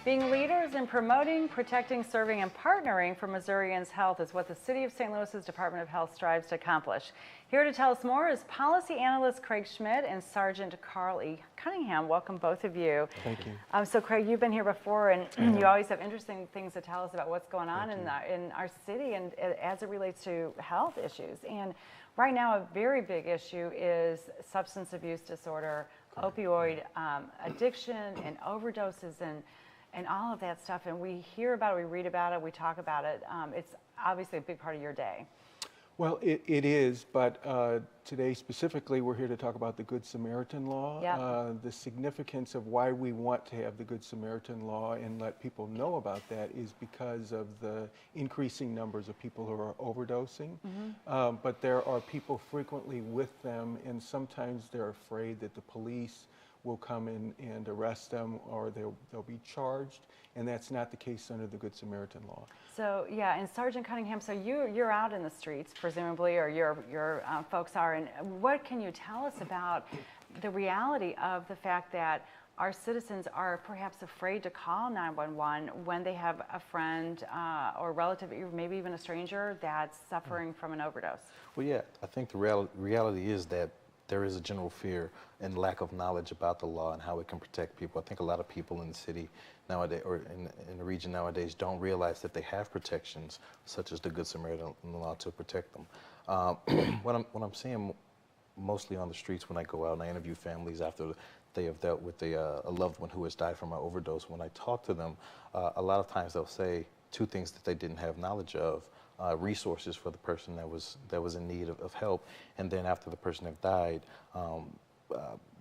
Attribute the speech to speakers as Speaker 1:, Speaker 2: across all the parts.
Speaker 1: Being leaders in promoting, protecting, serving, and partnering for Missourians' health is what the City of St. Louis's Department of Health strives to accomplish. Here to tell us more is Policy Analyst Craig Schmid and Sergeant Carl E. Cunningham. Welcome, both of you.
Speaker 2: Thank you.
Speaker 1: So, Craig, you've been here before, and you always have interesting things to tell us about what's going on in our city and as it relates to health issues. And right now, a very big issue is substance abuse disorder, opioid addiction, and overdoses, and all of that stuff. And we hear about it, we read about it, we talk about it. It's obviously a big part of your day.
Speaker 2: Well, it is, but today specifically we're here to talk about the Good Samaritan law, the significance of why we want to have the Good Samaritan law and let people know about that is because of the increasing numbers of people who are overdosing. But there are people frequently with them, and sometimes they're afraid that the police will come in and arrest them, or they'll be charged, and that's not the case under the Good Samaritan law.
Speaker 1: So yeah, and Sergeant Cunningham, so you're out in the streets presumably, or your folks are, and what can you tell us about the reality of the fact that our citizens are perhaps afraid to call 911 when they have a friend or relative, maybe even a stranger, that's suffering from an overdose?
Speaker 3: Well, yeah, I think the reality is that there is a general fear and lack of knowledge about the law and how it can protect people. I think a lot of people in the city nowadays, or in the region nowadays, don't realize that they have protections such as the Good Samaritan law to protect them. What I'm seeing mostly on the streets when I go out and I interview families after they have dealt with a loved one who has died from an overdose, when I talk to them, a lot of times they'll say two things that they didn't have knowledge of. Resources for the person that was in need of help, and then after the person had died,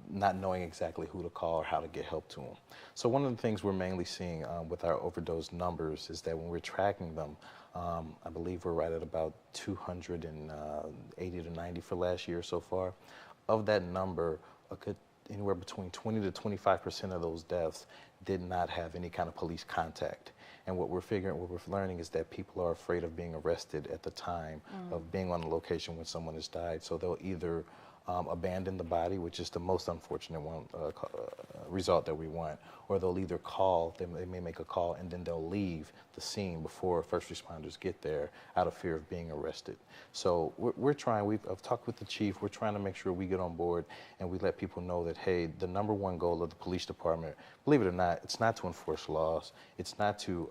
Speaker 3: not knowing exactly who to call or how to get help to them. So one of the things we're mainly seeing with our overdose numbers is that when we're tracking them, I believe we're right at about 280 to 90 for last year so far. Of that number, anywhere between 20 to 25% of those deaths did not have any kind of police contact. And what we're learning is that people are afraid of being arrested at the time of being on the location when someone has died. So they'll either abandon the body, which is the most unfortunate result that we want, or they'll either call, they may make a call, and then they'll leave the scene before first responders get there out of fear of being arrested. So we're trying, I've talked with the chief, we're trying to make sure we get on board and we let people know that, hey, the #1 goal of the police department, believe it or not, it's not to enforce laws, it's not to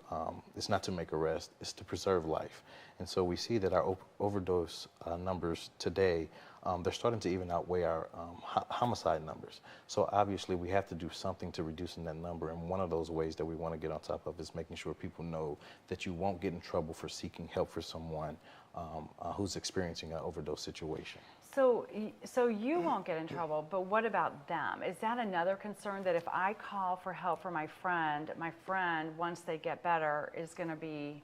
Speaker 3: make arrests, it's to preserve life. And so we see that our overdose numbers today, they're starting to even outweigh our homicide numbers. So obviously we have to do something to reducing that number, and one of those ways that we want to get on top of is making sure people know that you won't get in trouble for seeking help for someone who's experiencing an overdose situation.
Speaker 1: So you won't get in trouble, but what about them? Is that another concern, that if I call for help for my friend, once they get better, is going to be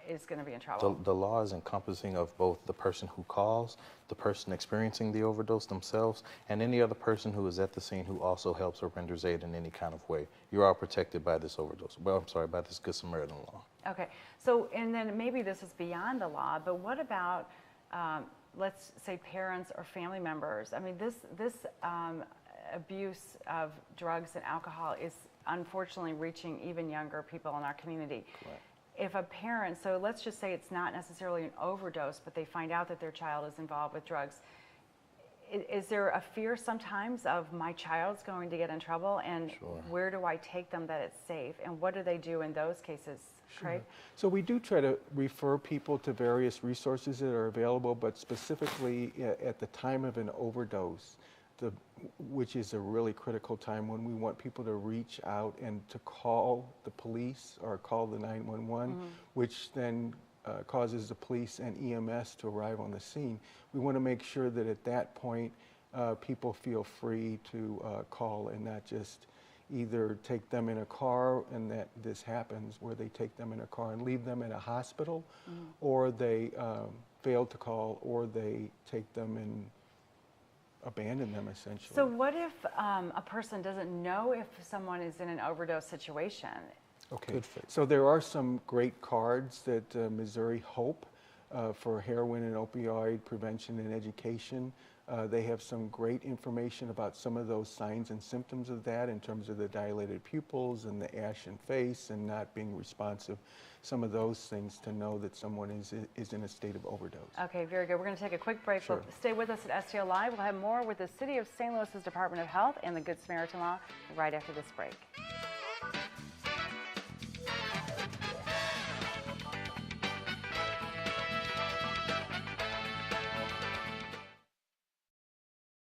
Speaker 1: in trouble?
Speaker 3: The law is encompassing of both the person who calls, the person experiencing the overdose themselves, and any other person who is at the scene who also helps or renders aid in any kind of way. You're all protected by this by this Good Samaritan law.
Speaker 1: Okay, so, and then maybe this is beyond the law, but what about, let's say, parents or family members? I mean, this abuse of drugs and alcohol is unfortunately reaching even younger people in our community.
Speaker 3: Right.
Speaker 1: If a parent, so let's just say it's not necessarily an overdose, but they find out that their child is involved with drugs, is there a fear sometimes of my child's going to get in trouble, and where do I take them that it's safe, and what do they do in those cases, Craig?
Speaker 2: So we do try to refer people to various resources that are available, but specifically at the time of an overdose, which is a really critical time when we want people to reach out and to call the police or call the 911, which then causes the police and EMS to arrive on the scene. We want to make sure that at that point people feel free to call and not just either take them in a car, and that this happens where they take them in a car and leave them in a hospital, or they fail to call, or they take them and abandon them, essentially.
Speaker 1: So what if a person doesn't know if someone is in an overdose situation?
Speaker 2: Okay, so there are some great cards that Missouri Hope for heroin and opioid prevention and education They have some great information about some of those signs and symptoms of that in terms of the dilated pupils and the ashen face and not being responsive. Some of those things to know that someone is in a state of overdose.
Speaker 1: Okay, very good. We're going to take a quick break.
Speaker 2: Sure.
Speaker 1: Stay with us at STL Live. We'll have more with the City of St. Louis's Department of Health and the Good Samaritan Law right after this break.